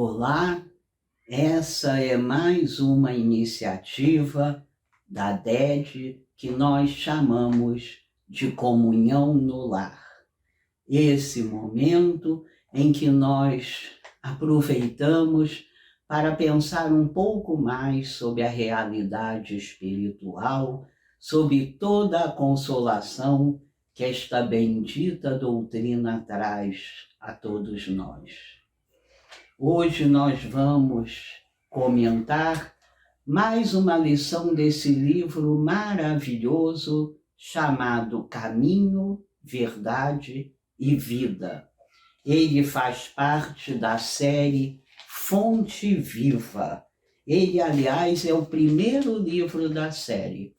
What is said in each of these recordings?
Olá, essa é mais uma iniciativa da DED que nós chamamos de Comunhão no Lar. Esse momento em que nós aproveitamos para pensar um pouco mais sobre a realidade espiritual, sobre toda a consolação que esta bendita doutrina traz a todos nós. Hoje nós vamos comentar mais uma lição desse livro maravilhoso chamado Caminho, Verdade e Vida. Ele faz parte da série Fonte Viva. Ele, aliás, é o primeiro livro da série.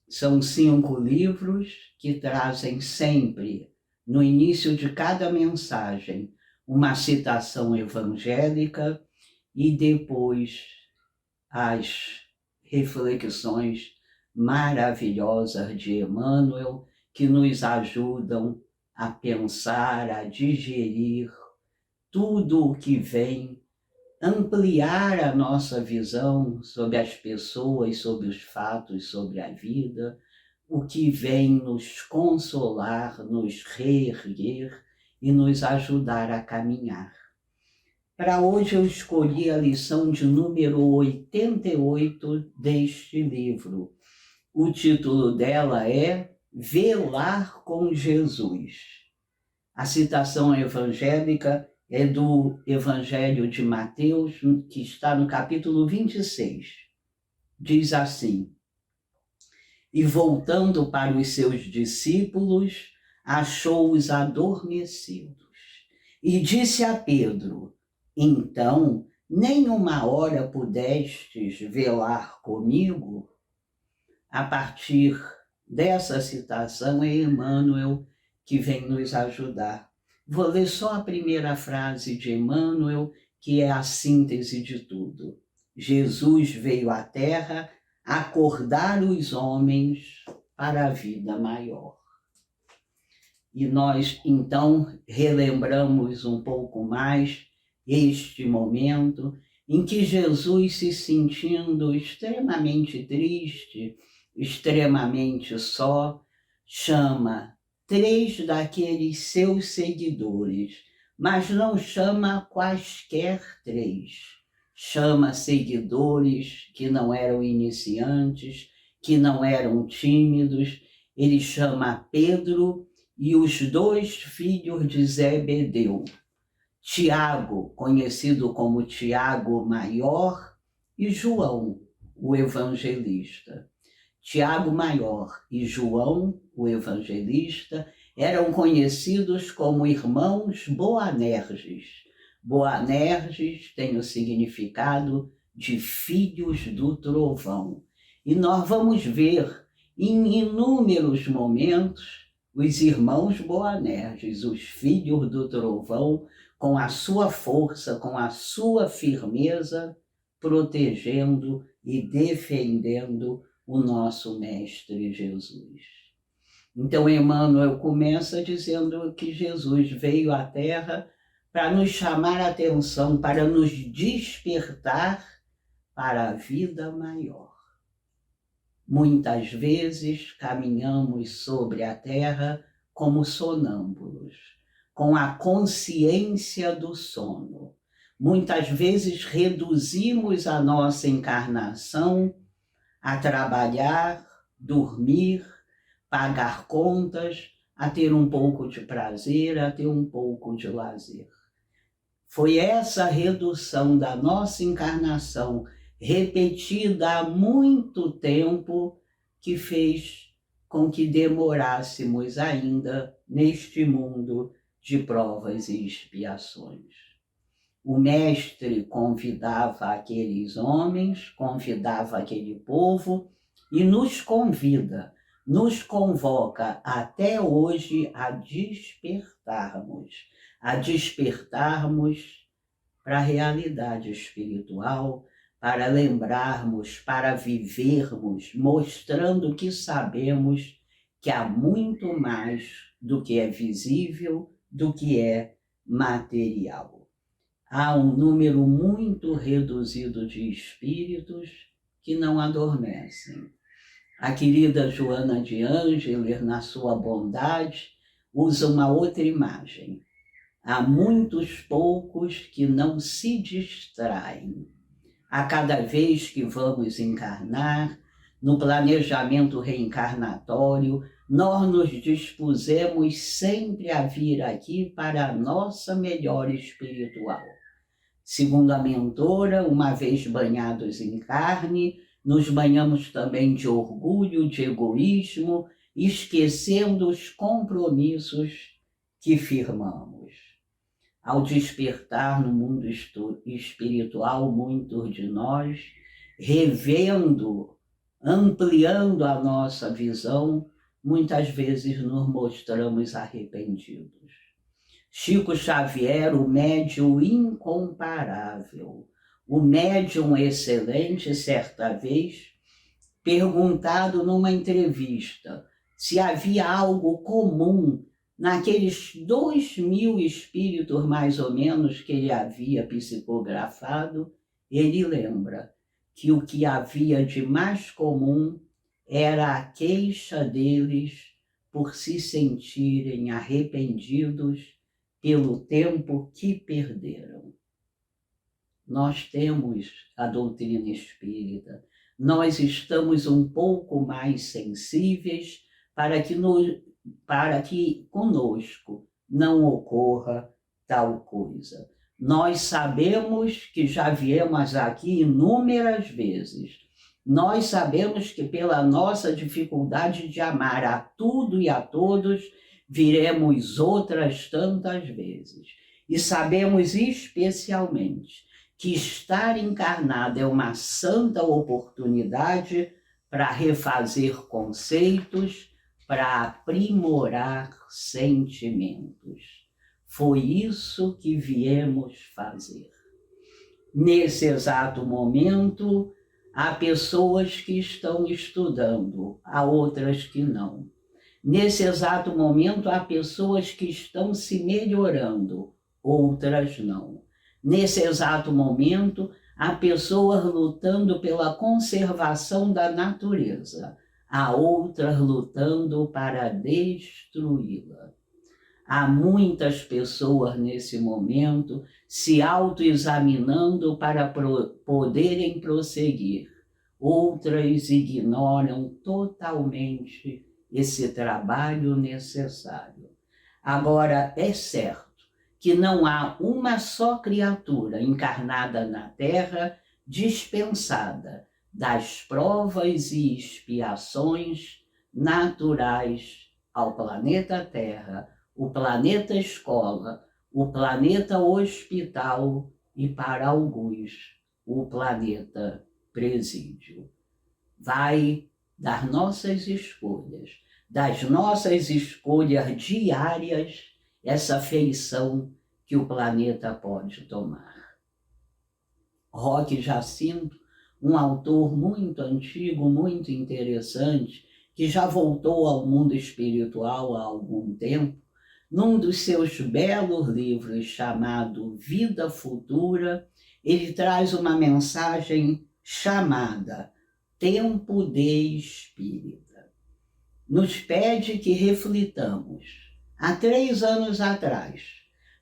São 5 livros que trazem sempre, no início de cada mensagem, uma citação evangélica e depois as reflexões maravilhosas de Emmanuel que nos ajudam a pensar, a digerir tudo o que vem ampliar a nossa visão sobre as pessoas, sobre os fatos, sobre a vida, o que vem nos consolar, nos reerguer e nos ajudar a caminhar. Para hoje eu escolhi a lição de número 88 deste livro. O título dela é Velar com Jesus. A citação evangélica é do Evangelho de Mateus, que está no capítulo 26. Diz assim: E voltando para os seus discípulos, achou-os adormecidos. E disse a Pedro: Então, nem uma hora pudestes velar comigo? A partir dessa citação é Emmanuel que vem nos ajudar. Vou ler só a primeira frase de Emmanuel, que é a síntese de tudo. Jesus veio à Terra acordar os homens para a vida maior. E nós, então, relembramos um pouco mais este momento em que Jesus, se sentindo extremamente triste, extremamente só, chama 3 daqueles seus seguidores, mas não chama quaisquer 3. Chama seguidores que não eram iniciantes, que não eram tímidos. Ele chama Pedro e os 2 filhos de Zebedeu, Tiago, conhecido como Tiago Maior, e João, o evangelista. Tiago Maior e João, o evangelista, eram conhecidos como irmãos Boanerges. Boanerges tem o significado de filhos do trovão. E nós vamos ver em inúmeros momentos os irmãos Boanerges, os filhos do trovão, com a sua força, com a sua firmeza, protegendo e defendendo o nosso Mestre Jesus. Então, Emmanuel começa dizendo que Jesus veio à Terra para nos chamar a atenção, para nos despertar para a vida maior. Muitas vezes caminhamos sobre a Terra como sonâmbulos, com a consciência do sono. Muitas vezes reduzimos a nossa encarnação a trabalhar, dormir, pagar contas, a ter um pouco de prazer, a ter um pouco de lazer. Foi essa redução da nossa encarnação, repetida há muito tempo, que fez com que demorássemos ainda neste mundo de provas e expiações. O Mestre convidava aqueles homens, convidava aquele povo e nos convida, nos convoca até hoje a despertarmos para a realidade espiritual, para lembrarmos, para vivermos, mostrando que sabemos que há muito mais do que é visível, do que é material. há um número muito reduzido de espíritos que não adormecem. A querida Joana de Ângeles, na sua bondade, usa uma outra imagem. Há muitos poucos que não se distraem. A cada vez que vamos encarnar, no planejamento reencarnatório, nós nos dispusemos sempre a vir aqui para a nossa melhora espiritual. Segundo a mentora, uma vez banhados em carne, nos banhamos também de orgulho, de egoísmo, esquecendo os compromissos que firmamos. Ao despertar no mundo espiritual, muitos de nós, revendo, ampliando a nossa visão, muitas vezes nos mostramos arrependidos. Chico Xavier, o médium incomparável, o médium excelente, certa vez, perguntado numa entrevista se havia algo comum naqueles 2.000 espíritos, mais ou menos, que ele havia psicografado, ele lembra que o que havia de mais comum era a queixa deles por se sentirem arrependidos pelo tempo que perderam. Nós temos a doutrina espírita, nós estamos um pouco mais sensíveis para que conosco não ocorra tal coisa. Nós sabemos que já viemos aqui inúmeras vezes. Nós sabemos que pela nossa dificuldade de amar a tudo e a todos, viremos outras tantas vezes. E sabemos especialmente que estar encarnado é uma santa oportunidade para refazer conceitos, para aprimorar sentimentos. Foi isso que viemos fazer. Nesse exato momento, há pessoas que estão estudando, há outras que não. Nesse exato momento, há pessoas que estão se melhorando, outras não. Nesse exato momento, há pessoas lutando pela conservação da natureza, há outras lutando para destruí-la. Há muitas pessoas nesse momento se autoexaminando para poderem prosseguir. Outras ignoram totalmente esse trabalho necessário. Agora, é certo que não há uma só criatura encarnada na Terra dispensada das provas e expiações naturais ao planeta Terra, o planeta escola, o planeta hospital e, para alguns, o planeta presídio. Vai das nossas escolhas diárias, essa feição que o planeta pode tomar. Roque Jacinto, um autor muito antigo, muito interessante, que já voltou ao mundo espiritual há algum tempo, num dos seus belos livros chamado Vida Futura, ele traz uma mensagem chamada Tempo de Espírita. Nos pede que reflitamos. Há 3 anos atrás,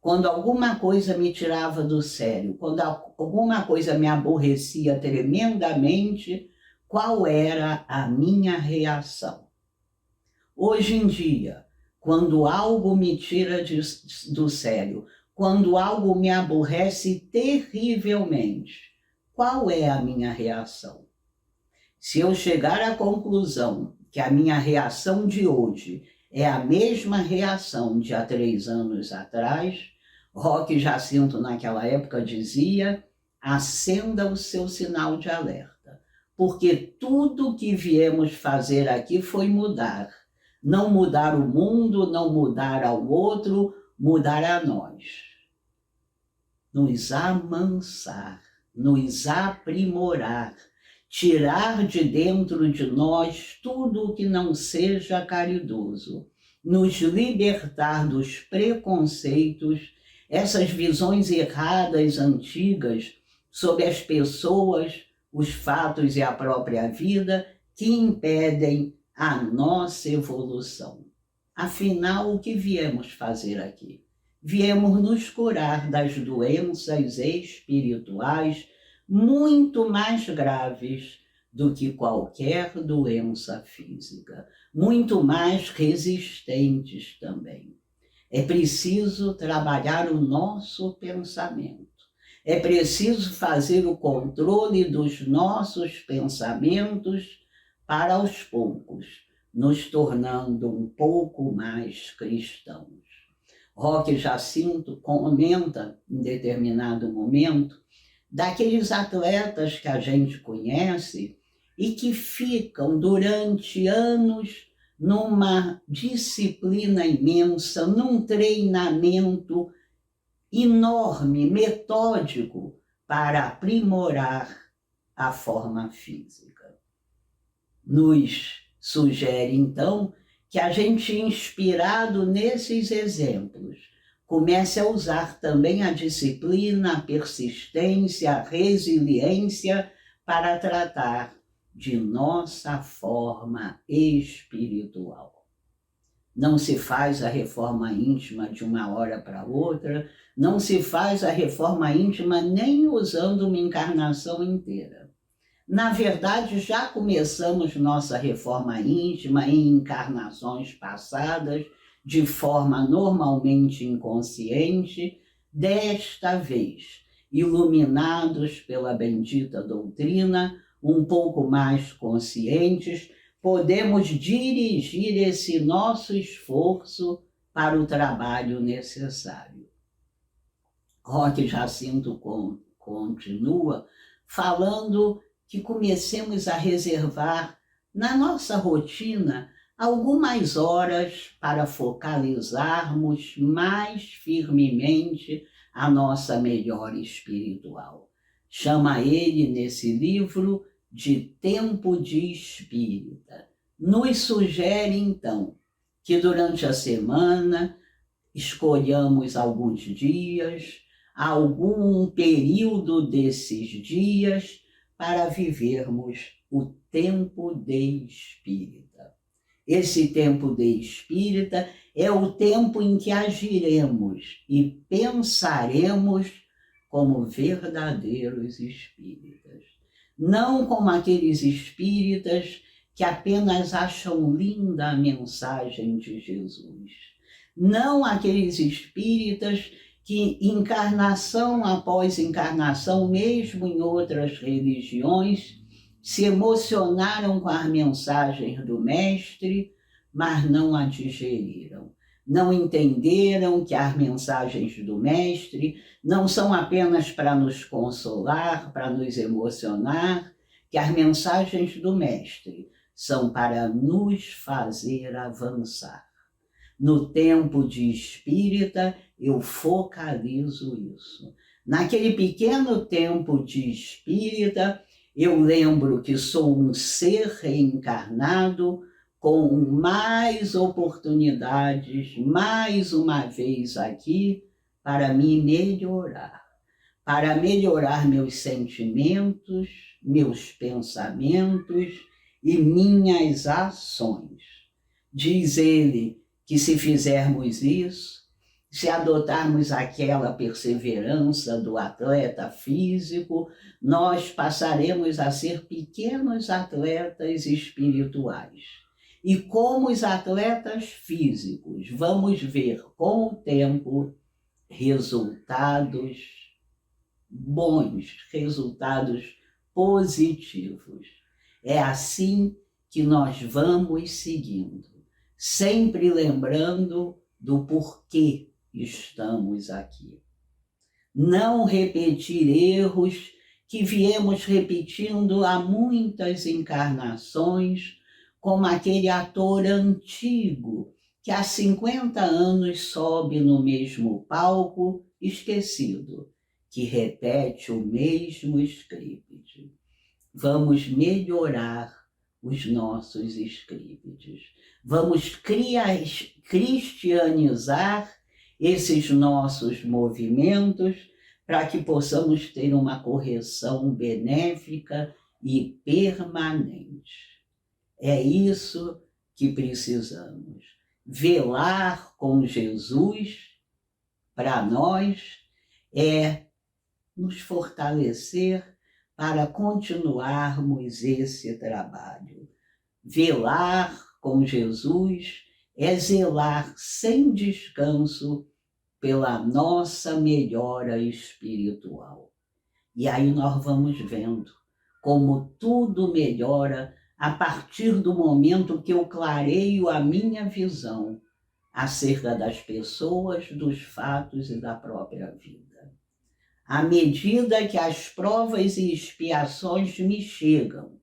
quando alguma coisa me tirava do sério, quando alguma coisa me aborrecia tremendamente, qual era a minha reação? Hoje em dia, quando algo me tira do sério, quando algo me aborrece terrivelmente, qual é a minha reação? Se eu chegar à conclusão que a minha reação de hoje é a mesma reação de há 3 anos atrás, Roque Jacinto naquela época dizia: acenda o seu sinal de alerta, porque tudo que viemos fazer aqui foi mudar. Não mudar o mundo, não mudar ao outro, mudar a nós. Nos amansar, nos aprimorar, tirar de dentro de nós tudo o que não seja caridoso, nos libertar dos preconceitos, essas visões erradas, antigas, sobre as pessoas, os fatos e a própria vida, que impedem a nossa evolução. Afinal, o que viemos fazer aqui? Viemos nos curar das doenças espirituais muito mais graves do que qualquer doença física, muito mais resistentes também. É preciso trabalhar o nosso pensamento. É preciso fazer o controle dos nossos pensamentos para, aos poucos, nos tornando um pouco mais cristãos. Roque Jacinto comenta, em determinado momento, daqueles atletas que a gente conhece e que ficam durante anos numa disciplina imensa, num treinamento enorme, metódico, para aprimorar a forma física. Nos sugere, então, que a gente, inspirado nesses exemplos, comece a usar também a disciplina, a persistência, a resiliência para tratar de nossa forma espiritual. Não se faz a reforma íntima de uma hora para outra, não se faz a reforma íntima nem usando uma encarnação inteira. Na verdade, já começamos nossa reforma íntima em encarnações passadas, de forma normalmente inconsciente, desta vez, iluminados pela bendita doutrina, um pouco mais conscientes, podemos dirigir esse nosso esforço para o trabalho necessário. Roque Jacinto continua falando que comecemos a reservar na nossa rotina algumas horas para focalizarmos mais firmemente a nossa melhora espiritual. Chama ele, nesse livro, de tempo de espírita. Nos sugere, então, que durante a semana escolhamos alguns dias, algum período desses dias, para vivermos o tempo de espírita. Esse tempo de espírita é o tempo em que agiremos e pensaremos como verdadeiros espíritas. Não como aqueles espíritas que apenas acham linda a mensagem de Jesus. Não aqueles espíritas que, encarnação após encarnação, mesmo em outras religiões, se emocionaram com as mensagens do Mestre, mas não a digeriram. Não entenderam que as mensagens do Mestre não são apenas para nos consolar, para nos emocionar, que as mensagens do Mestre são para nos fazer avançar. No tempo de espírita, eu focalizo isso. Naquele pequeno tempo de espírita, eu lembro que sou um ser reencarnado com mais oportunidades, mais uma vez aqui, para me melhorar. Para melhorar meus sentimentos, meus pensamentos e minhas ações. Diz ele que se fizermos isso, se adotarmos aquela perseverança do atleta físico, nós passaremos a ser pequenos atletas espirituais. E como os atletas físicos, vamos ver com o tempo resultados bons, resultados positivos. É assim que nós vamos seguindo, sempre lembrando do porquê estamos aqui. Não repetir erros que viemos repetindo há muitas encarnações, como aquele ator antigo que há 50 anos sobe no mesmo palco, esquecido, que repete o mesmo script. Vamos melhorar os nossos scripts. Vamos cristianizar esses nossos movimentos para que possamos ter uma correção benéfica e permanente. É isso que precisamos. Velar com Jesus, para nós, é nos fortalecer para continuarmos esse trabalho. Velar com Jesus é zelar sem descanso pela nossa melhora espiritual. E aí nós vamos vendo como tudo melhora a partir do momento que eu clareio a minha visão acerca das pessoas, dos fatos e da própria vida. À medida que as provas e expiações me chegam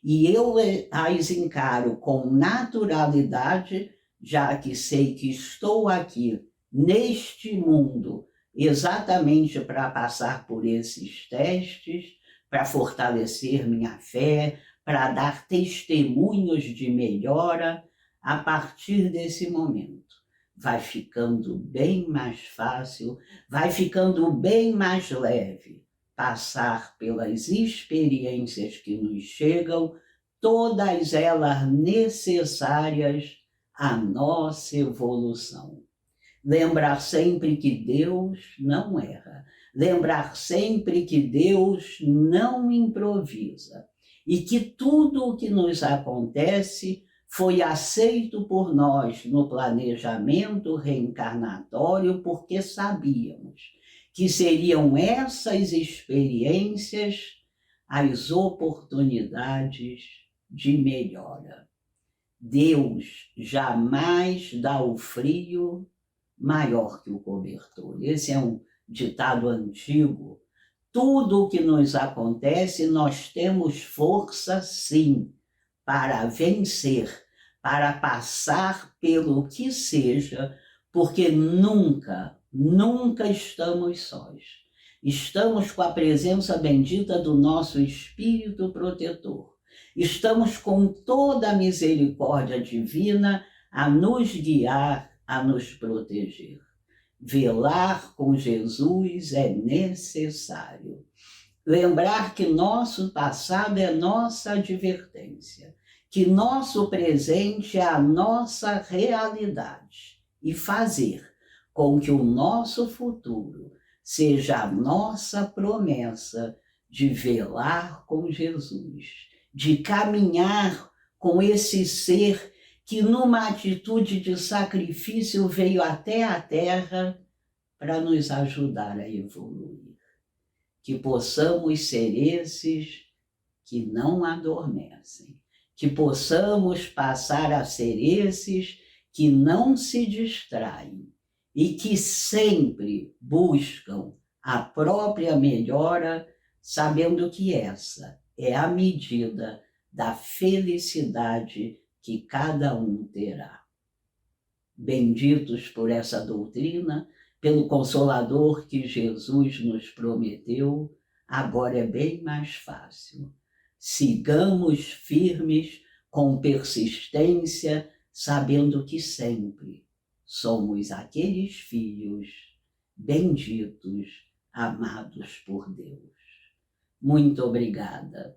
e eu as encaro com naturalidade, já que sei que estou aqui neste mundo exatamente para passar por esses testes, para fortalecer minha fé, para dar testemunhos de melhora, a partir desse momento vai ficando bem mais fácil, vai ficando bem mais leve passar pelas experiências que nos chegam, todas elas necessárias à nossa evolução. Lembrar sempre que Deus não erra. Lembrar sempre que Deus não improvisa. E que tudo o que nos acontece foi aceito por nós no planejamento reencarnatório, porque sabíamos que seriam essas experiências as oportunidades de melhora. Deus jamais dá o frio maior que o cobertor. Esse é um ditado antigo. Tudo o que nos acontece, nós temos força, sim, para vencer, para passar pelo que seja, porque nunca, nunca estamos sós. Estamos com a presença bendita do nosso Espírito protetor. Estamos com toda a misericórdia divina a nos guiar, a nos proteger. Velar com Jesus é necessário. Lembrar que nosso passado é nossa advertência, que nosso presente é a nossa realidade e fazer com que o nosso futuro seja a nossa promessa de velar com Jesus, de caminhar com esse ser que numa atitude de sacrifício veio até a Terra para nos ajudar a evoluir. Que possamos ser esses que não adormecem, que possamos passar a ser esses que não se distraem e que sempre buscam a própria melhora, sabendo que essa é a medida da felicidade que cada um terá. Benditos por essa doutrina, pelo Consolador que Jesus nos prometeu, agora é bem mais fácil. Sigamos firmes com persistência, sabendo que sempre somos aqueles filhos benditos, amados por Deus. Muito obrigada.